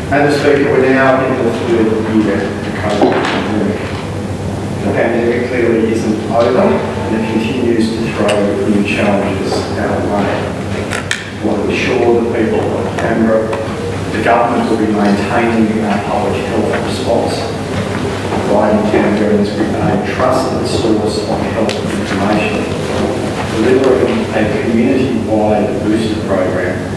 Madam Speaker, we're now in the third year of the COVID pandemic. The pandemic clearly isn't over and it continues to throw new challenges our way. We want to assure the people of Canberra the government will be maintaining our public health response, providing Canberrans with a trusted source of health information, delivering a community-wide booster program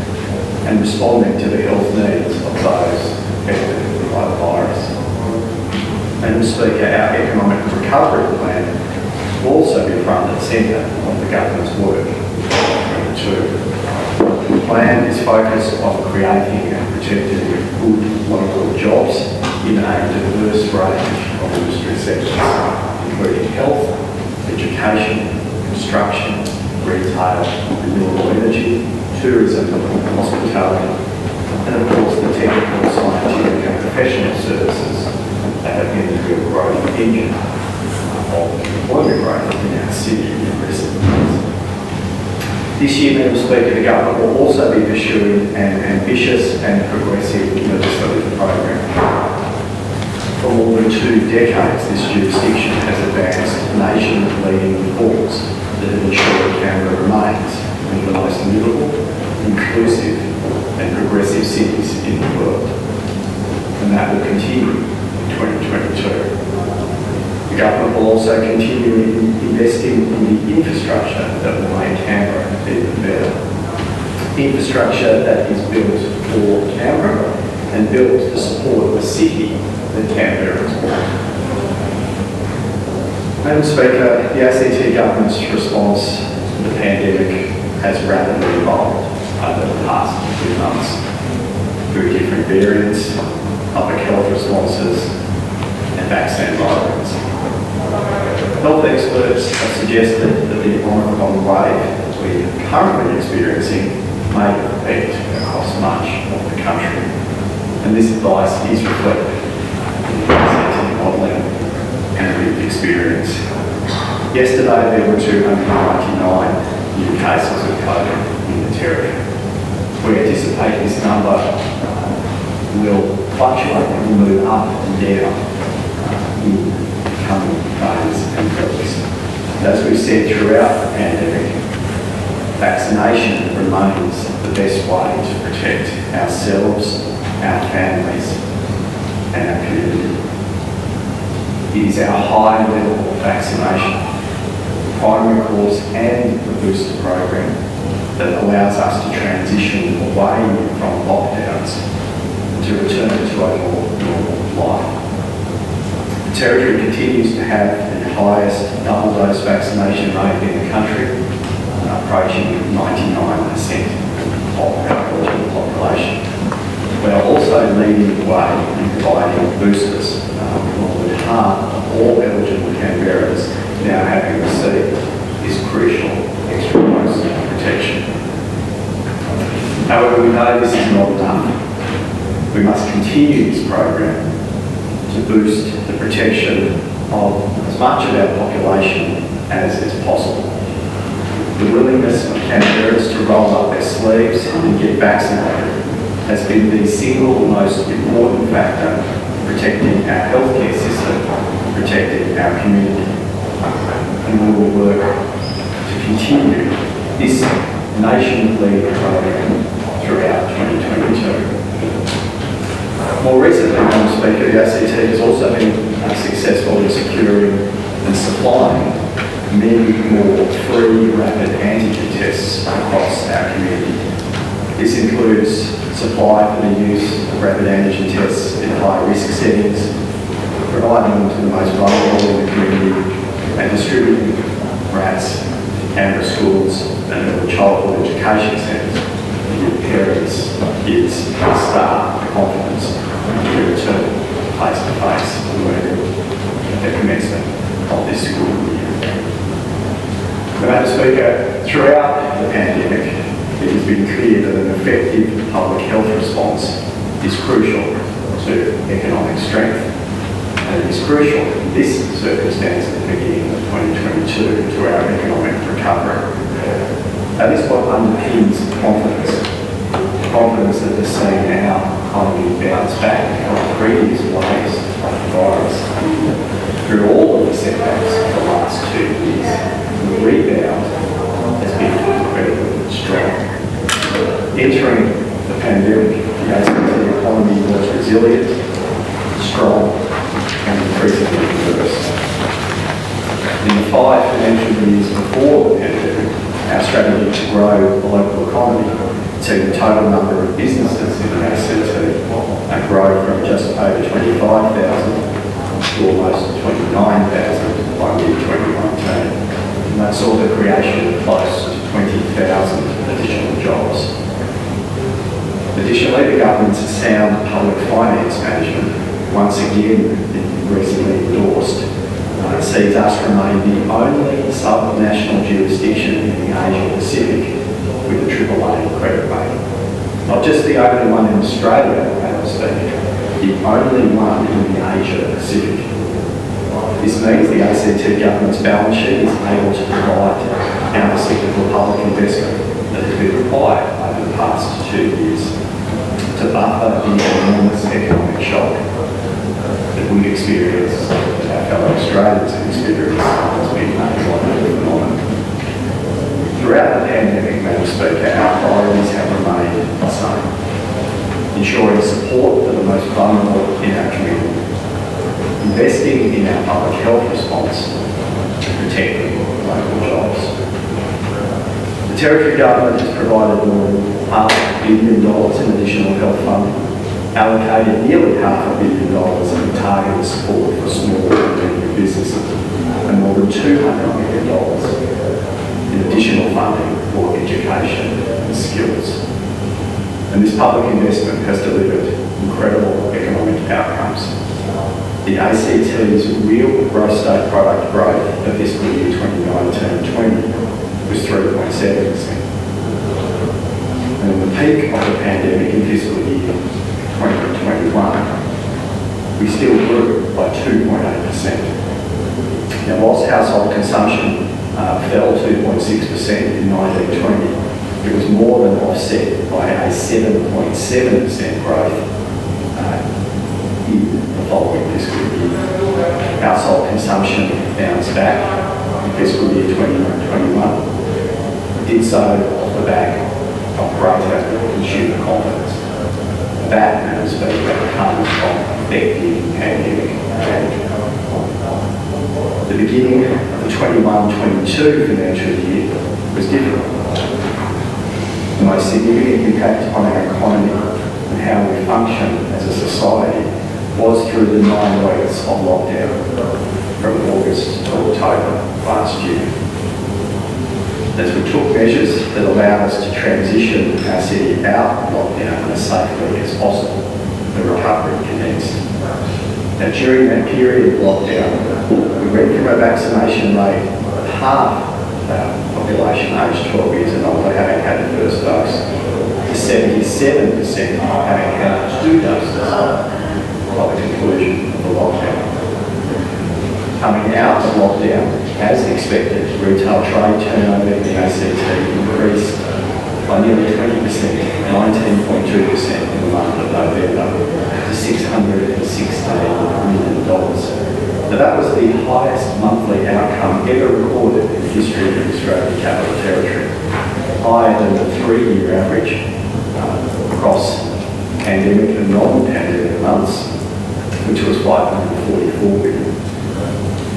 and responding to the health needs of those affected by the virus. Madam Speaker, our economic recovery plan will also be front and centre of the government's work in 2022. The plan is focused on creating and protecting good local jobs in a diverse range of industry sectors, including health, education, construction, retail, renewable energy, tourism, hospitality, and of course the technical, scientific and professional services that have been the real growth engine of employment growth in our city in recent years. This year, Madam Speaker, the government will also be pursuing an ambitious and progressive legislative program. For more than 2 decades, this jurisdiction has advanced nation-leading reforms that have ensured Canberra remains one of the most livable, inclusive and progressive cities in the world. And that will continue in 2022. The government will also continue investing in the infrastructure that will make Canberra even better. Infrastructure that is built for Canberra and built to support the city that Canberra is born. Madam Speaker, the ACT government's response to the pandemic has rapidly evolved over the past few months through different variants, public health responses and vaccine rollouts. Health experts have suggested that the Omicron wave we are currently experiencing may affect across much of the country, and this advice is reflected in the ACT modelling and lived experience. Yesterday there were 299 new cases of COVID in the territory. We anticipate this number will fluctuate and will move up and down in coming days and weeks. As we've said throughout the pandemic, vaccination remains the best way to protect ourselves, our families and our community. It is our high level of vaccination, primary course and the booster program that allows us to transition away from lockdowns to return to a more normal life. The Territory continues to have the highest double-dose vaccination rate in the country, approaching 99% of our eligible population. We are also leading the way in providing boosters, with more than half of all eligible Canberrans now having received this crucial extra dose of protection. However, we know this is not enough. We must continue this program to boost the protection of as much of our population as is possible. The willingness of Canberrans to roll up their sleeves and get vaccinated has been the single most important factor protecting our healthcare system, protecting our community. And we will work to continue this nation-leading program throughout 2022. More recently, Madam Speaker, the ACT has also been successful in securing and supplying many more free rapid antigen tests across our community. This includes supply for the use of rapid antigen tests in high-risk settings, providing them to the most vulnerable in the community, and distributing RATs to Canberra schools and early childhood education centres to give parents, kids and staff the confidence to return face-to-face learning at the commencement of this school year. Madam Speaker, throughout the pandemic, it has been clear that an effective public health response is crucial to economic strength, and it is crucial in this circumstance at the beginning of 2022 to our economic recovery. That is what underpins confidence that has seen our economy bounce back biggest waves of the virus. Through all of the setbacks of the last 2 years, the rebound has been incredibly strong. Entering the pandemic, the ACT economy was resilient, strong, and increasingly diverse. In the 5 financial years before the pandemic, our strategy to grow the local economy, to the total number of businesses in the ACT, grow from just over 25,000 to almost 29,000 by mid-2019. And that saw the creation of close to 20,000 additional jobs. Additionally, the government's sound public finance management, once again recently endorsed, sees us remain the only sub-national jurisdiction in the Asia Pacific with a AAA credit rating. Not just the only one in Australia, I speak, the only one in the Asia Pacific. This means the ACT government's balance sheet is able to provide counter-cyclical public investment that has been required over the past 2 years to buffer the enormous economic shock that we experience, that our fellow Australians have experienced. It's been a phenomenon. Throughout the pandemic, Madam Speaker, our priorities have remained the same. Ensuring support for the most vulnerable in our community, investing in our public health response, and protecting local jobs. The Territory Government has provided more than $500 million in additional health funding, allocated nearly $500 million in targeted support for small and medium businesses, and more than $200 million in additional funding for education and skills. And this public investment has delivered incredible economic outcomes. The ACT's real gross state product growth for fiscal year 2019-20 was 3.7%. And in the peak of the pandemic in fiscal year 2021, we still grew by 2.8%. Now, whilst household consumption fell 2.6% in 1920, it was more than offset by a 7.7% growth in the following fiscal year. Household consumption bounced back in fiscal year 2021. It did so off the back of greater consumer confidence. That, Madam Speaker, comes from effective pandemic management. The beginning of the 21-22 financial year was different. The most significant impact on our economy and how we function as a society was through the 9 weeks of lockdown from August to October last year. As we took measures that allowed us to transition our city out of lockdown as safely as possible, the recovery commenced. Now, during that period of lockdown, we went from a vaccination rate of half population aged 12 years and older having had the first dose to 77% having had 2 doses by the conclusion of the lockdown. Coming out of lockdown, as expected, retail trade turnover in the ACT increased by nearly 20%, 19.2% in the month of November to $616 million. Now, that was the highest monthly outcome ever recorded in the history of the Australian Capital Territory, higher than the 3-year average across pandemic and non-pandemic months, which was 544 billion.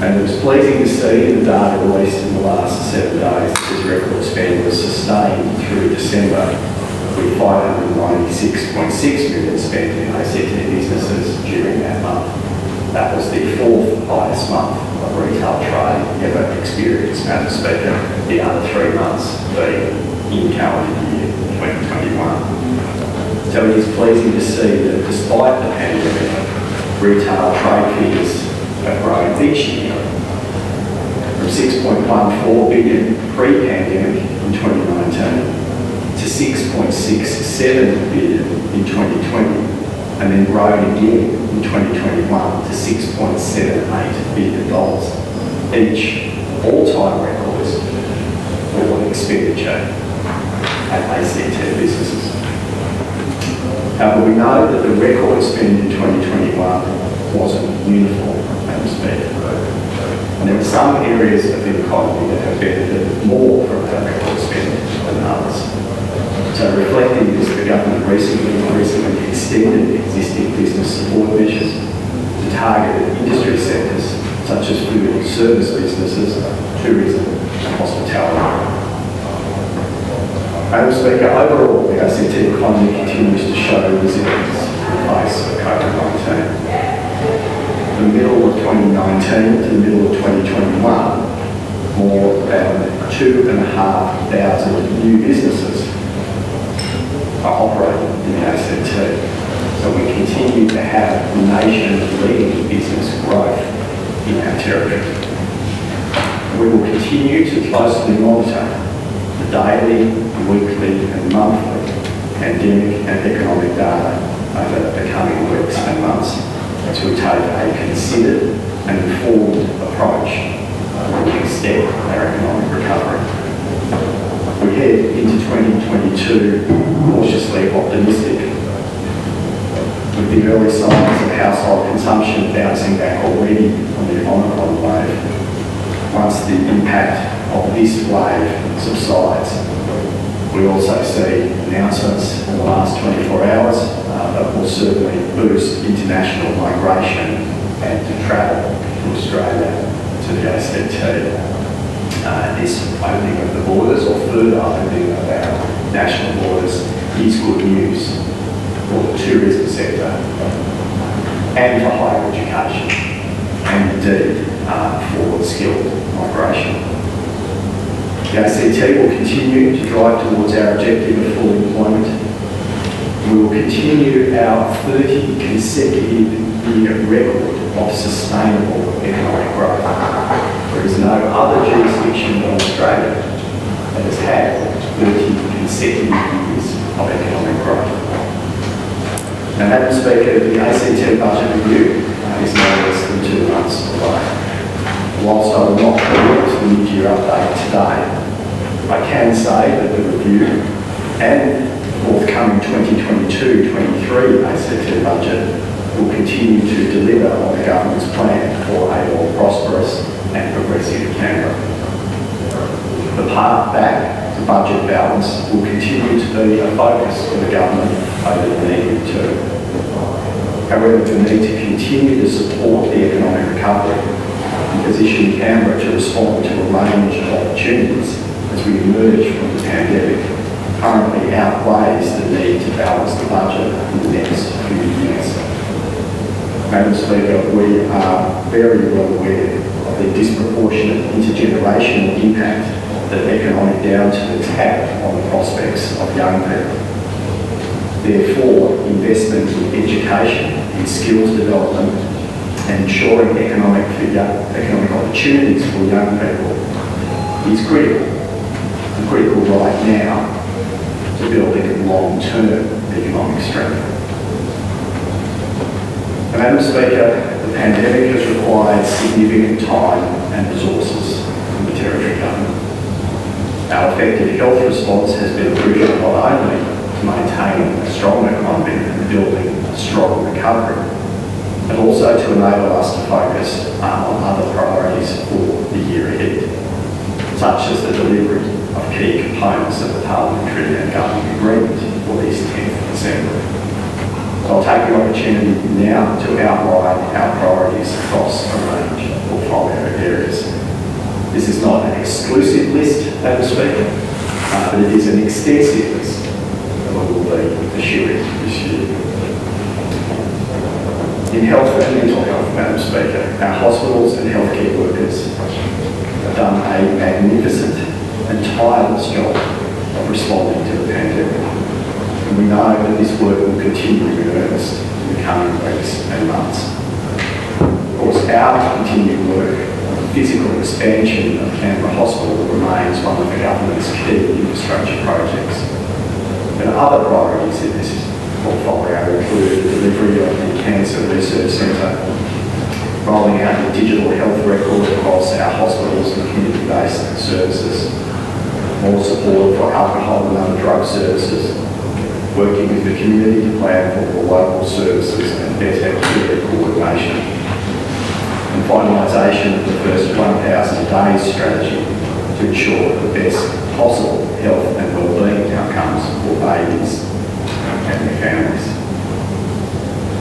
And it was pleasing to see the data released in the last 7 days that this record spend was sustained through December, with 596.6 million spent in ACT businesses during that month. That was the 4th highest month of retail trade ever experienced, Madam Speaker, the other 3 months being in calendar year 2021. So it is pleasing to see that despite the pandemic, retail trade figures have grown each year from 6.14 billion pre-pandemic in 2019 to 6.67 billion in 2020. And then grown again in 2021 to $6.78 billion, each all-time records for expenditure at ACT businesses. However, we know that the record spend in 2021 wasn't uniform, Madam Speaker. And there are some areas of the economy that have benefited more from federal spending than others. So reflecting this, the government recently extended existing business support measures to targeted industry sectors such as food and service businesses, tourism and hospitality. Madam Speaker, overall the ACT economy continues to show resilience in the face of COVID-19. From the middle of 2019 to the middle of 2021, more than 2,500 new businesses are operating in the ACT. So we continue to have nation-leading business growth in our territory. We will continue to closely monitor the daily, weekly and monthly pandemic and economic data over the coming weeks and months as we take a considered and informed approach to extend our economic recovery. We head into 2022 cautiously optimistic, with the early signs of household consumption bouncing back already on the Omicron wave. Once the impact of this wave subsides, we also see announcements in the last 24 hours that will certainly boost international migration and to travel from Australia to the ACT. This opening of the borders, or further opening of our national borders, is good news for the tourism sector and for higher education, and indeed for skilled migration. The ACT will continue to drive towards our objective of full employment. We will continue our 30 consecutive year record of sustainable economic growth. There is no other jurisdiction in Australia that has had 30 consecutive years of economic growth. Now, Madam Speaker, the ACT budget review is no less than 2 months away. Whilst I will not predict the mid-year update today, I can say that the review and forthcoming 2022-23 ACT budget will continue to deliver on the government's plan for a more prosperous and progressive Canberra. The path back to budget balance will continue to be a focus for the government over the medium term. However, the need to continue to support the economic recovery and position Canberra to respond to a range of opportunities as we emerge from the pandemic currently outweighs the need to balance the budget in the next few years. Madam Speaker, we are very well aware of the disproportionate intergenerational impact that economic downturns have on the prospects of young people. Therefore, investment in education, in skills development and ensuring economic opportunities for young people is critical. And critical right now to building long-term economic strength. And Madam Speaker, the pandemic has required significant time and resources from the Territory Government. Our effective health response has been crucial not only to maintaining a strong economy and building a strong recovery, but also to enable us to focus on other priorities for the year ahead, such as the delivery of key components of the Parliamentary and Government Agreement for this 10th Assembly. So I'll take the opportunity now to outline our priorities across a range of portfolio areas. This is not an exclusive list, Madam Speaker, but it is an extensive list that we will be pursuing this year. In health and mental health, Madam Speaker, our hospitals and healthcare workers have done a magnificent and tireless job of responding to the pandemic. And we know that this work will continue in earnest in the coming weeks and months. Of course, our continued work on the physical expansion of Canberra Hospital remains one of the government's key infrastructure projects. And other priorities in this portfolio include the delivery of the Cancer Research Centre, rolling out the digital health record across our hospitals and community-based services, more support for alcohol and other drug services, working with the community to plan for local services and better care coordination finalisation of the first 1,000 days strategy to ensure the best possible health and wellbeing outcomes for babies and their families.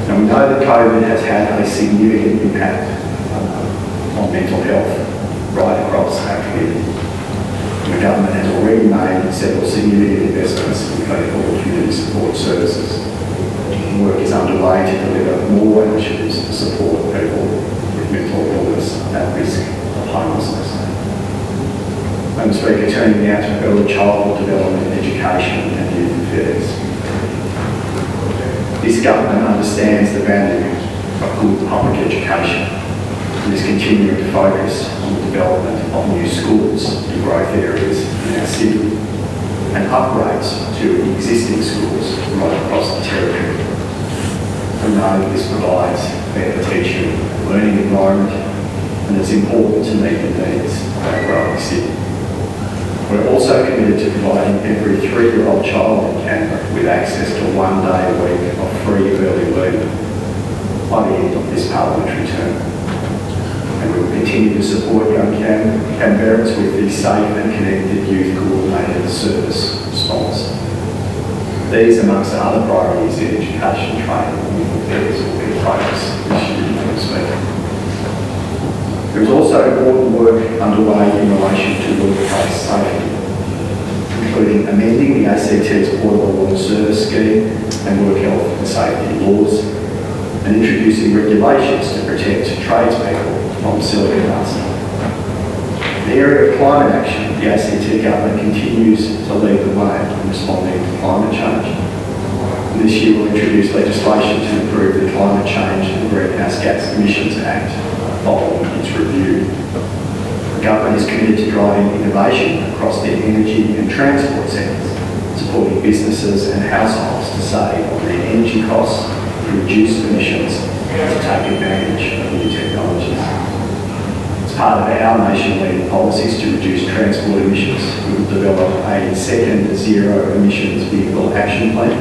Now we know that COVID has had a significant impact on mental health right across our community. The government has already made several significant investments in clinical and community support services. Work is underway to deliver more initiatives to support people with mental illness at risk of homelessness. Madam Speaker, turning now to early childhood development, education and youth affairs. This government understands the value of good public education and is continuing to focus on the development of new schools in growth areas in our city and upgrades to existing schools right across the territory. We know that this provides a better teaching and learning environment and it's important to meet the needs of our growing city. We're also committed to providing every 3-year-old child in Canberra with access to 1 day a week of free early learning by the end of this parliamentary term. And we will continue to support young Canberrans with the Safe and Connected Youth Coordinated Service response. These, amongst other priorities in education, training and youth affairs, will be a focus this year, Madam Speaker. There is also important work underway in relation to workplace safety, including amending the ACT's Portable Law Service Scheme and work health and safety laws, and introducing regulations to protect tradespeople from silicon dust. In the area of climate action, the ACT government continues to lead the way in responding to climate change. And this year we'll introduce legislation to improve the Climate Change and Greenhouse Gas Emissions Act following its review. The government is committed to driving innovation across the energy and transport sectors, supporting businesses and households to save on their energy costs, to reduce emissions, and to take advantage of new technologies. As part of our nation-leading policies to reduce transport emissions, we will develop a second zero emissions vehicle action plan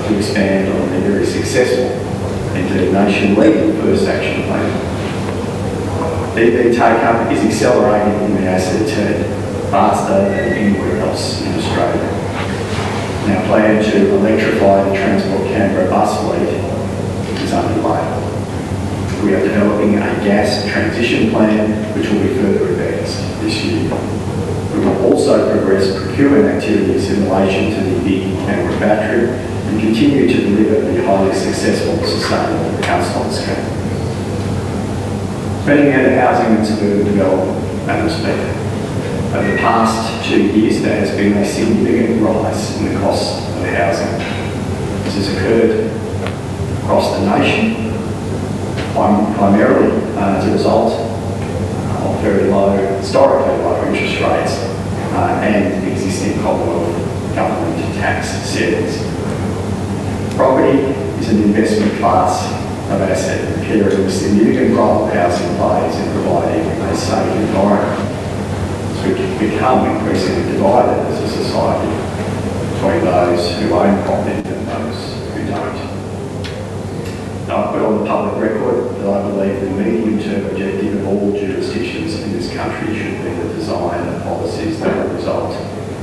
to expand on the very successful and nation-leading first action plan. EV take-up is accelerating in the ACT faster than anywhere else in Australia. And our plan to electrify the Transport Canberra bus fleet is underway. We are developing a gas transition plan which will be further advanced this year. We will also progress procurement activities in relation to the big Canberra battery and continue to deliver the highly successful sustainable household scheme. Turning now to housing and suburban development, Madam Speaker. Over the past 2 years, there has been a significant rise in the cost of housing. This has occurred across the nation, primarily as a result of very low, historically low interest rates and existing Commonwealth government tax settings. Property is an investment class of asset and carrying a significant role housing plays in providing a safe environment. So we can become increasingly divided as a society between those who own property and those who don't. Now, I've put on the public record that I believe the medium-term objective of all jurisdictions in this country should be the design of policies that will result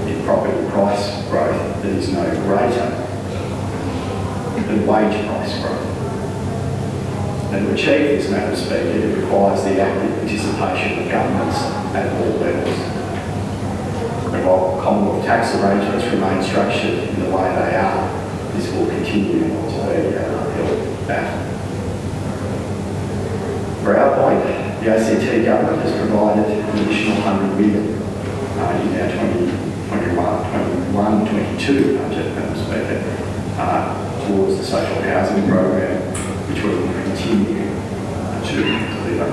in property price growth that is no greater than wage price growth. And to achieve this, Madam Speaker, it requires the active participation of governments at all levels. And while Commonwealth tax arrangements remain structured in the way they are, this will continue to be an uphill battle. For our point, the ACT government has provided an additional $100 million in our 21-22 budget, Madam Speaker, towards the social housing program, which we will continue to deliver.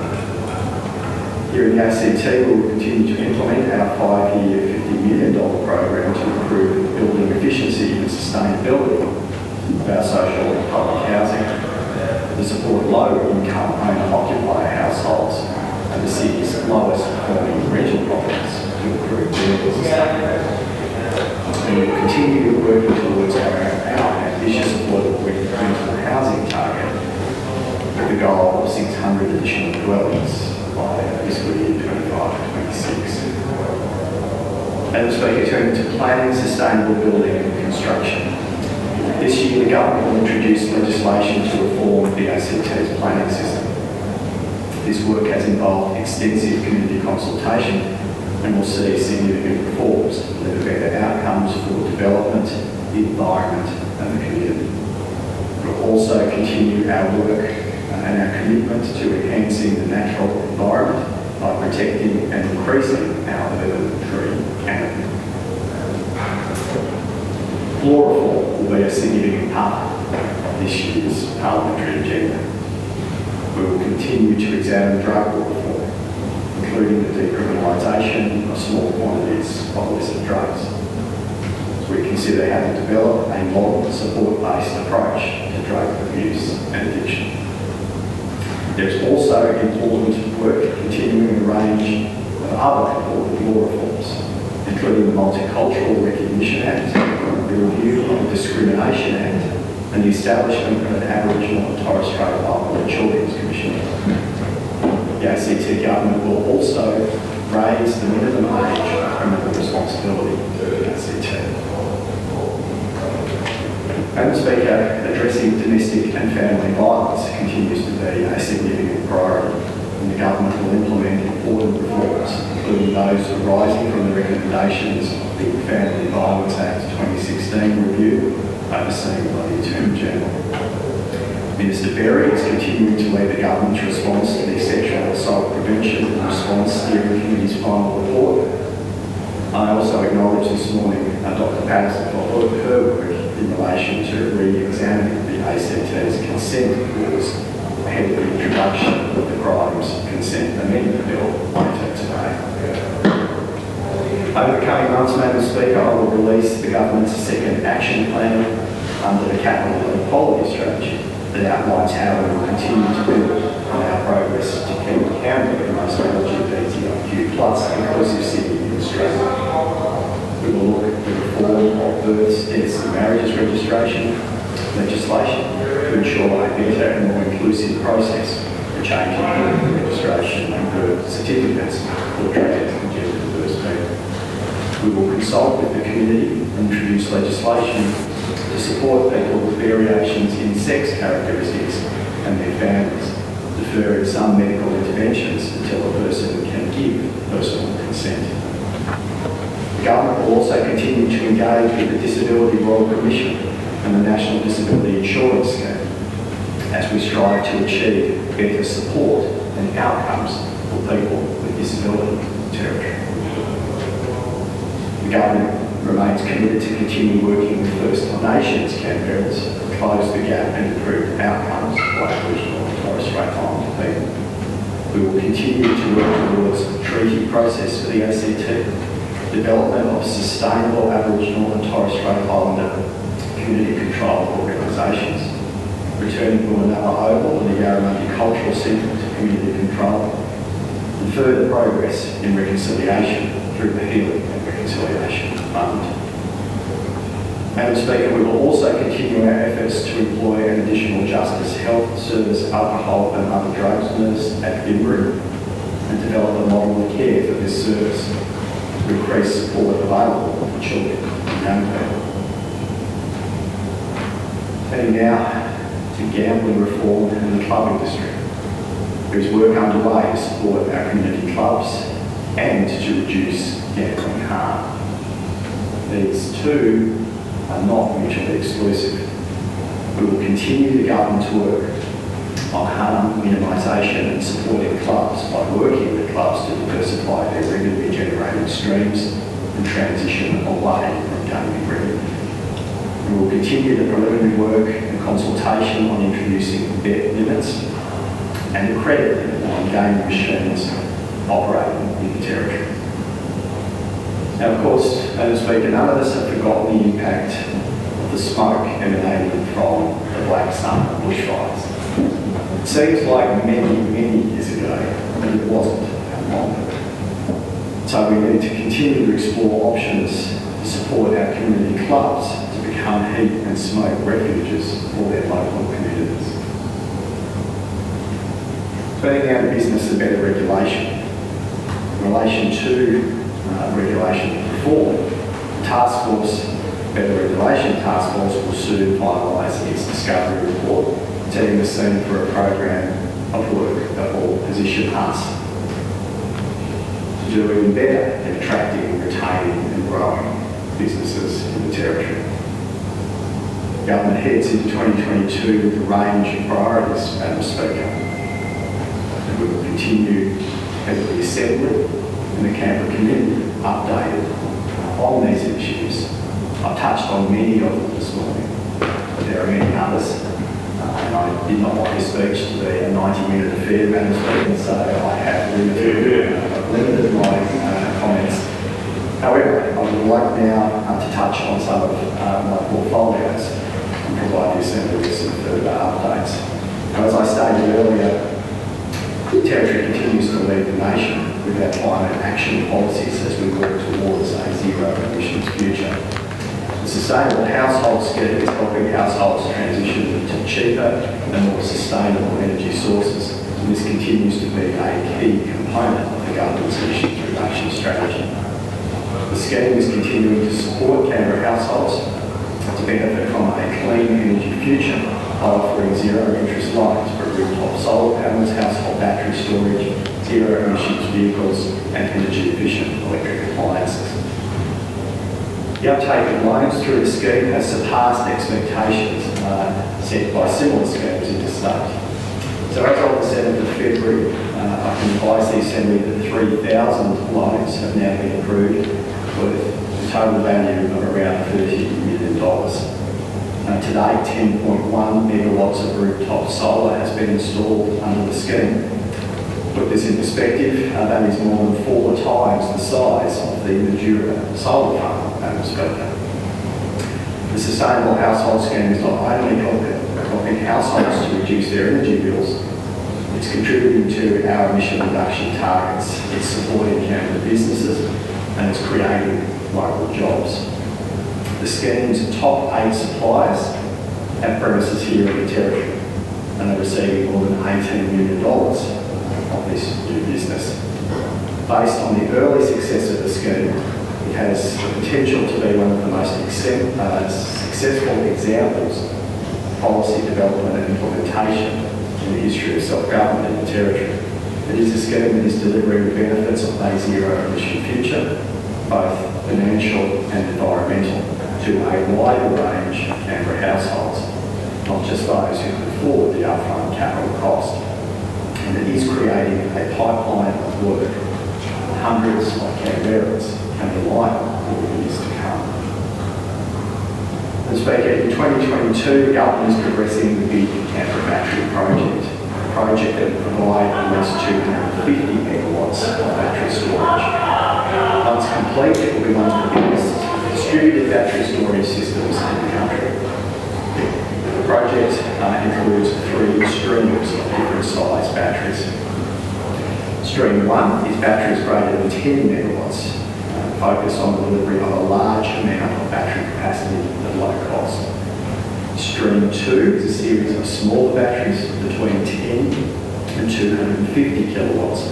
Here in the ACT, we will continue to implement our 5-year $50 million program to improve building efficiency and sustainability of our social and public housing, to support low-income owner-occupier households and the city's lowest performing rental properties to improve their sustainability. And we will continue working towards our ambitious affordable rental housing target of the goal of 600 additional dwellings by fiscal year 25-26. Madam Speaker, turning to planning, sustainable building and construction. This year, the government will introduce legislation to reform the ACT's planning system. This work has involved extensive community consultation and will see significant reforms that deliver better outcomes for development, the environment and the community. We'll also continue our work and our commitment to enhancing the natural environment by protecting and increasing our urban tree canopy. Law reform will be a significant part of this year's parliamentary agenda. We will continue to examine drug law reform, including the decriminalisation of small quantities of illicit drugs. We consider how to develop a modern support-based approach to drug abuse and addiction. There is also important work continuing a range of other important law reforms, including the Multicultural Recognition Act, the review of the Discrimination Act, and the establishment of an Aboriginal and Torres Strait Islander Children's Commission. The ACT government will also raise the minimum age of criminal responsibility to the ACT. Madam Speaker, addressing domestic and family violence continues to be a significant priority, and the government will implement important reforms, including those arising from the recommendations of the Family Violence Act 2016 review, overseen by the Attorney General. Minister Barr is continuing to lead the government's response to the Sexual Assault Prevention and Response Steering Committee's final report. I also acknowledge this morning Dr Patterson for her work in relation to re-examining the ACT's consent rules ahead of the introduction of the Crimes Consent Amendment Bill later today. Over the coming months, Madam Speaker, I will release the government's second action plan under the Capital and Equality Strategy that outlines how we will continue to build on our progress to keep Canberra the most LGBTIQ+ inclusive city in Australia. We will look at the reform of births, deaths and marriages registration legislation to ensure a better and more inclusive process for changing birth registration and birth certificates for trans and gender diverse people. We will consult with the community and introduce legislation to support people with variations in sex characteristics and their families, deferring some medical interventions until a person can give personal consent. The government will also continue to engage with the Disability Royal Commission and the National Disability Insurance Scheme as we strive to achieve better support and outcomes for people with disability in Territory. The government remains committed to continue working with First Nations Canberrans to close the gap and improve outcomes for Aboriginal and Torres Strait Islander people. We will continue to work towards a treaty process for the ACT, development of sustainable Aboriginal and Torres Strait Islander community-controlled organisations, returning Bunanapa Oval and the Yarramundi Cultural Centre to community control, and further progress in reconciliation through the Healing and Reconciliation Fund. Madam Speaker, we will also continue our efforts to employ an additional justice, health, service, alcohol and other drugs nurse at Canberra and develop a model of care for this service to increase support available for children and young people. Turning now to gambling reform in the club industry. There is work underway to support our community clubs and to reduce gambling harm. These two are not mutually exclusive. We will continue the government's work on harm minimisation and supporting clubs by working with clubs to diversify their revenue generating streams and transition away from gaming revenue. We will continue the preliminary work and consultation on introducing bet limits and a credit limit on gaming machines operating in the Territory. Now, of course, Madam Speaker, none of us have forgotten the impact of the smoke emanating from the Black Summer bushfires. It seems like many years ago, but it wasn't that long ago. So we need to continue to explore options to support our community clubs to become heat and smoke refuges for their local communities. Turning now to business and better regulation. In relation to regulation reform, the task force, Better Regulation Task Force, will soon finalise its discovery report, setting the scene for a program of work that will position us to do even better in attracting, retaining and growing businesses in the Territory. Government heads into 2022 with a range of priorities, Madam Speaker. And we will continue to keep the Assembly and the Canberra community updated on these issues. I've touched on many of them this morning, but there are many others. And I did not want this speech to be a 90-minute affair, Madam Speaker, so I have limited my comments. However, I would like now to touch on some of my portfolios and provide the Assembly with some further updates. Now, as I stated earlier, the Territory continues to lead the nation with our climate action policies as we work towards a zero emissions future. The Sustainable Household Scheme is helping households transition to cheaper and more sustainable energy sources, and this continues to be a key component of the government's emissions reduction strategy. The scheme is continuing to support Canberra households to benefit from a clean energy future by offering zero interest loans for rooftop solar panels, household battery storage, zero emissions vehicles and energy efficient electric appliances. The uptake of loans through the scheme has surpassed expectations set by similar schemes interstate. So as of the 7th of February, I can advise the Assembly that 3,000 loans have now been approved with a total value of around $30 million. To date, 10.1 megawatts of rooftop solar has been installed under the scheme. To put this in perspective, that is more than 4 times the size of the Madura solar farm, Madam Speaker. The Sustainable Household Scheme is not only helping households to reduce their energy bills, it's contributing to our emission reduction targets, it's supporting Canberra businesses and it's creating local jobs. The scheme's top 8 suppliers have premises here in the Territory and they're receiving more than $18 million of this new business. Based on the early success of the scheme, it has the potential to be one of the most successful examples of policy development and implementation in the history of self-government in the Territory. It is a scheme that is delivering the benefits of a zero emission future, both financial and environmental, to a wider range of Canberra households, not just those who can afford the upfront capital cost. And it is creating a pipeline of work that hundreds of Canberrans can rely on for years to come. Mr. Speaker, in 2022, the government is progressing the big Canberra battery project, a project that will provide almost 250 megawatts of battery storage. Once complete, it will be one of the biggest distributed battery storage systems in the country. The project includes 3 streams of different size batteries. Stream 1 is batteries greater than 10 megawatts, focused on the delivery of a large amount of battery capacity at low cost. Stream 2 is a series of smaller batteries between 10 and 250 kilowatts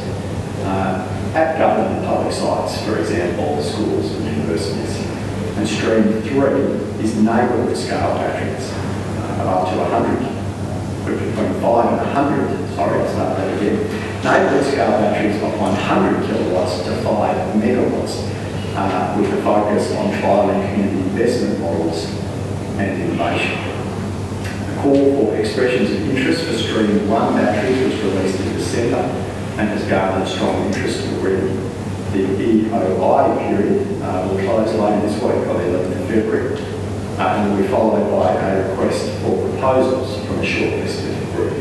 at government and public sites, for example, schools and universities. And Stream 3 is neighbourhood scale batteries of up to 100, between 5 and 100, sorry, I'll start that again. Neighbourhood scale batteries of 100 kilowatts to 5 megawatts with a focus on trialling community investment models and innovation. A call for expressions of interest for Stream 1 batteries was released in December and has garnered strong interest already. The EOI period will close later this week on the 11th of February and will be followed by a request for proposals from a shortlisted group.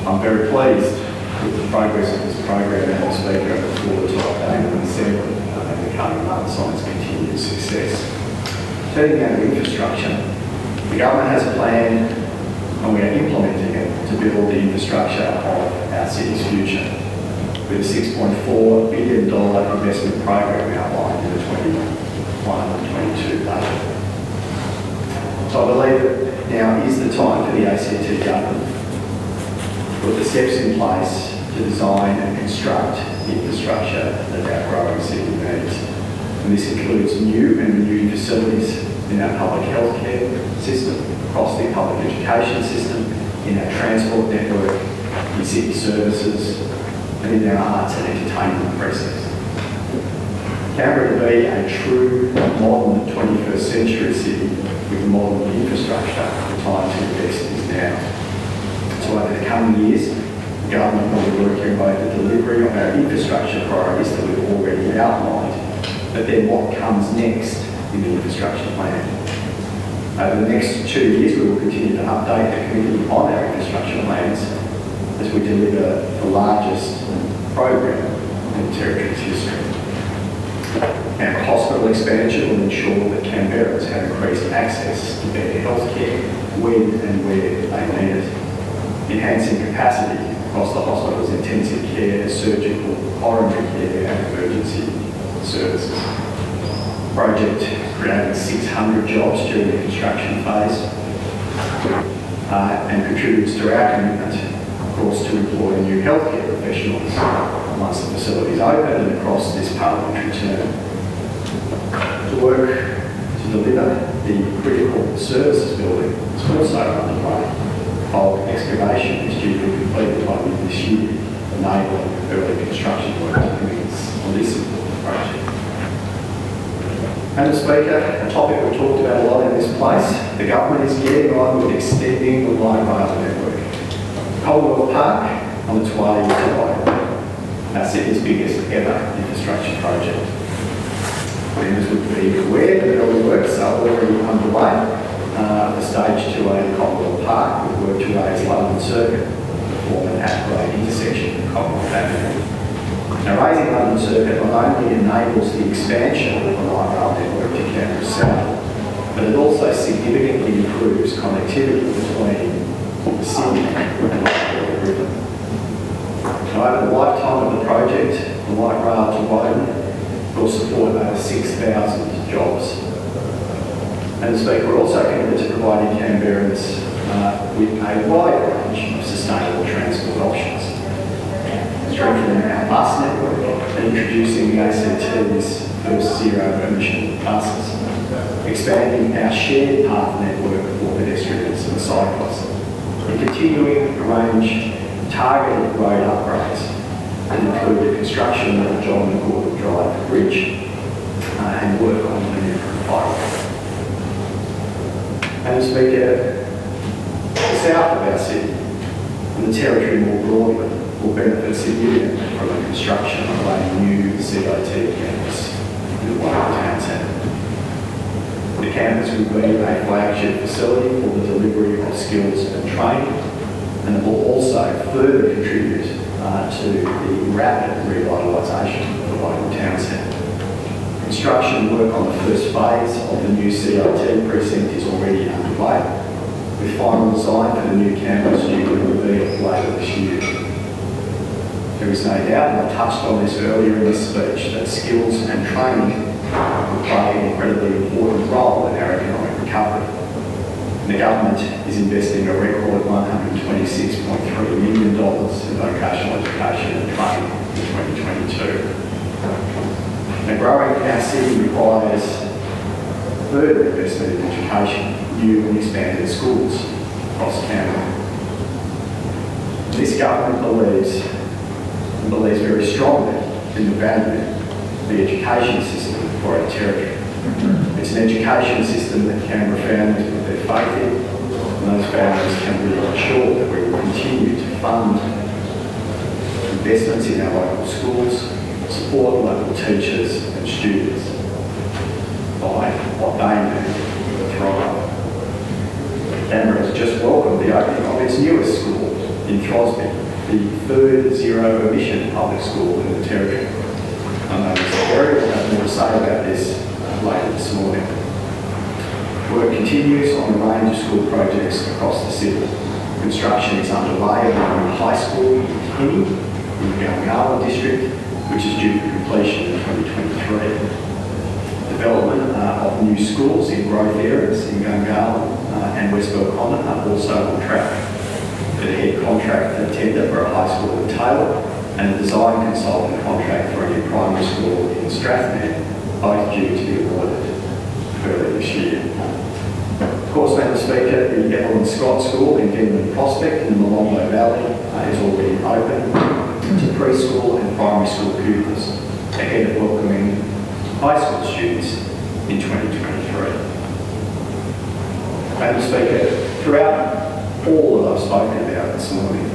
I'm very pleased with the progress of this program, Madam Speaker, and look forward to updating the Assembly in the coming months on its continued success. Turning now to infrastructure, the government has a plan and we are implementing it to build the infrastructure of our city's future, with a $6.4 billion investment program outlined in the 21-22 budget. So I believe that now is the time for the ACT government to put the steps in place to design and construct the infrastructure that our growing city needs. And this includes new and renewed facilities in our public healthcare system, across the public education system, in our transport network, in city services, and in our arts and entertainment precincts. Canberra to be a true modern 21st century city with modern infrastructure, the time to invest is now. So over the coming years, the government will be working on both the delivery of our infrastructure priorities that we've already outlined, but then what comes next in the infrastructure plan. Over the next 2 years, we will continue to update the committee on our infrastructure plans as we deliver the largest program in the Territory's history. Our hospital expansion will ensure that Canberrans have increased access to better healthcare when and where they need it, enhancing capacity across the hospital's intensive care, surgical, coronary care and emergency services. The project created 600 jobs during the construction phase and contributes to our commitment, of course, to employ new healthcare professionals once the facility is open and across this parliamentary term. The work to deliver the critical services building is also underway. Bulk excavation is due to be completed by mid this year, enabling early construction work to commence on this important project. Madam Speaker, a topic we've talked about a lot in this place, the government is getting on with extending the light rail network. Commonwealth Park on its way to light, our city's biggest ever infrastructure project. Members would be aware that early works are already underway. The stage 2A Commonwealth Park with work to raise London Circuit to form an at-grade intersection of Commonwealth Avenue. Now, raising London Circuit not only enables the expansion of the light rail network to Canberra South, but it also significantly improves connectivity between the city and the river. Now, over the lifetime of the project, the light rail to Woden will support over 6,000 jobs. And Speaker, we're also committed to providing Canberrans with a wide range of sustainable transport options, strengthening our bus network and introducing the ACT's first zero-emission buses, expanding our shared path network for pedestrians and cyclists, and continuing a range of targeted road upgrades that include the construction of the John McGordon Drive Bridge and work on the new highway. And Speaker, the south of our city and the Territory more broadly will benefit significantly from the construction of a new CIT campus in the Wellington Town Centre. The campus will be a flagship facility for the delivery of skills and training, and it will also further contribute to the rapid revitalisation of the Wellington Town Centre. Construction work on the first phase of the new CIT precinct is already underway, with final design for the new campus due to be revealed later this year. There is no doubt, and I touched on this earlier in this speech, that skills and training will play an incredibly important role in our economic recovery. And the government is investing a record $126.3 million in vocational education and training in 2022. Now, growing our city requires further investment in education, new and expanded schools across Canberra. This government believes very strongly in the value of the education system for our territory. It's an education system that Canberra families put their faith in, and those families can be assured that we will continue to fund investments in our local schools, support local teachers and students by what they need to thrive. Canberra has just welcomed the opening of its newest school in Throsby, the third zero-emission public school in the Territory. I know Mr. Barry will have more to say about this later this morning. Work continues on a range of school projects across the city. Construction is underway at the new high school in Kenny, in the Gungahlin district, which is due for completion in 2023. Development of new schools in growth areas in Gungahlin and West Belconnen are also on track. for the head contractor tender for a high school in Taylor and a design consultant contract for a new primary school in Strathman, both due to be awarded early this year. Of course, Madam Speaker, the Evelyn Scott School in Denman Prospect in the Molonglo Valley is already open to preschool and primary school pupils ahead of welcoming high school students in 2023. Madam Speaker, throughout all that I've spoken about this morning,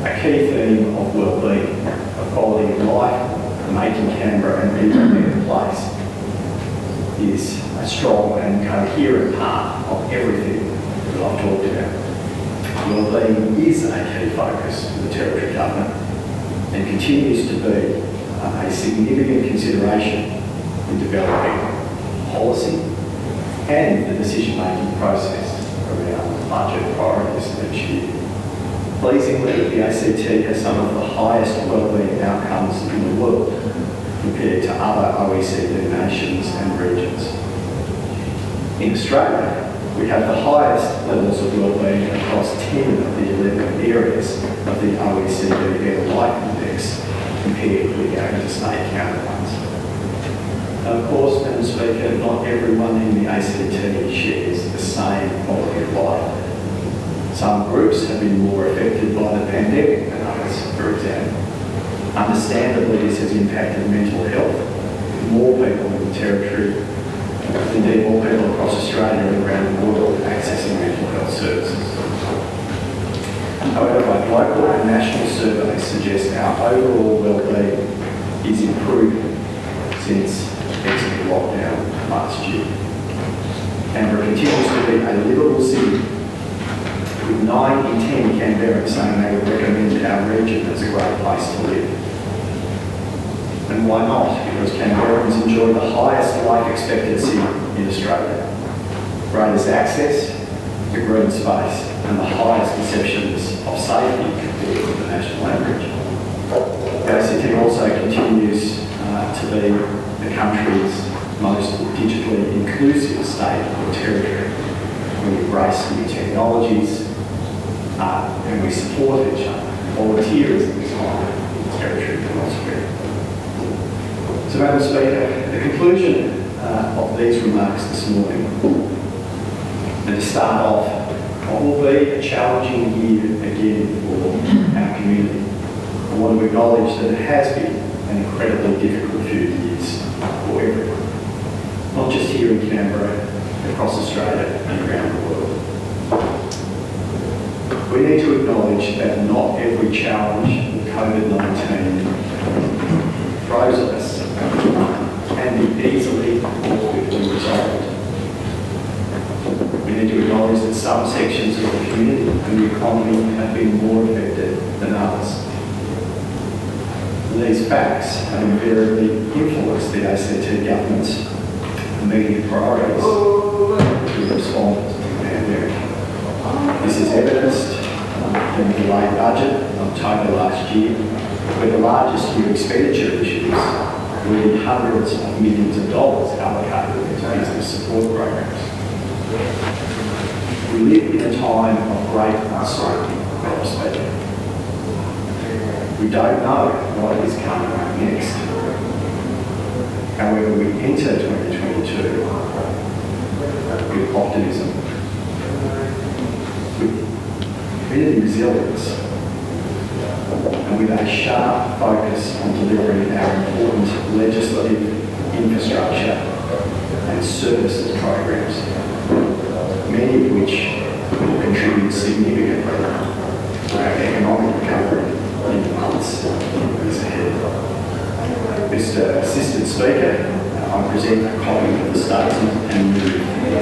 a key theme of wellbeing, of quality of life, making Canberra and people a better place is a strong and coherent part of everything that I've talked about. Wellbeing is a key focus for the Territory Government and continues to be a significant consideration in developing policy and the decision-making process around budget priorities each year. Pleasingly, the ACT has some of the highest wellbeing outcomes in the world compared to other OECD nations and regions. In Australia, we have the highest levels of wellbeing across 10 of the 11 areas of the OECD Better Life Index compared with our interstate counterparts. Now, of course, Madam Speaker, not everyone in the ACT shares the same quality of life. Some groups have been more affected by the pandemic than others, for example. Understandably, this has impacted mental health. More people in the Territory, indeed more people across Australia and around the world accessing mental health services. However, both local and national surveys suggest our overall wellbeing is improving since exiting lockdown last year. Canberra continues to be a livable city, with 9 in 10 Canberrans saying they would recommend our region as a great place to live. And why not? Because Canberrans enjoy the highest life expectancy in Australia, greatest access to green space, and the highest perceptions of safety compared with the national average. The ACT also continues to be the country's most digitally inclusive state or territory. We embrace new technologies and we support each other. Volunteerism is high in the territory and elsewhere. So, Madam Speaker, the conclusion of these remarks this morning, and to start off, what will be a challenging year again for our community. I want to acknowledge that it has been an incredibly difficult few years for everyone, not just here in Canberra, across Australia and around the world. We need to acknowledge that not every challenge that COVID-19 throws at us can be easily or quickly resolved. We need to acknowledge that some sections of the community and the economy have been more affected than others. And these facts have invariably influenced the ACT government's immediate priorities to respond to the pandemic. This is evidenced in the delayed budget in October last year, where the largest new expenditure initiatives with hundreds of millions of dollars allocated into business support programs. We live in a time of great uncertainty, Madam Speaker. We don't know what is coming next. However, we enter 2022 with optimism, with community resilience, and with a sharp focus on delivering our important legislative, infrastructure and services programs, many of which will contribute significantly to our economic recovery in the months and years ahead. Mr. Assistant Speaker, I present a copy of the statement and move the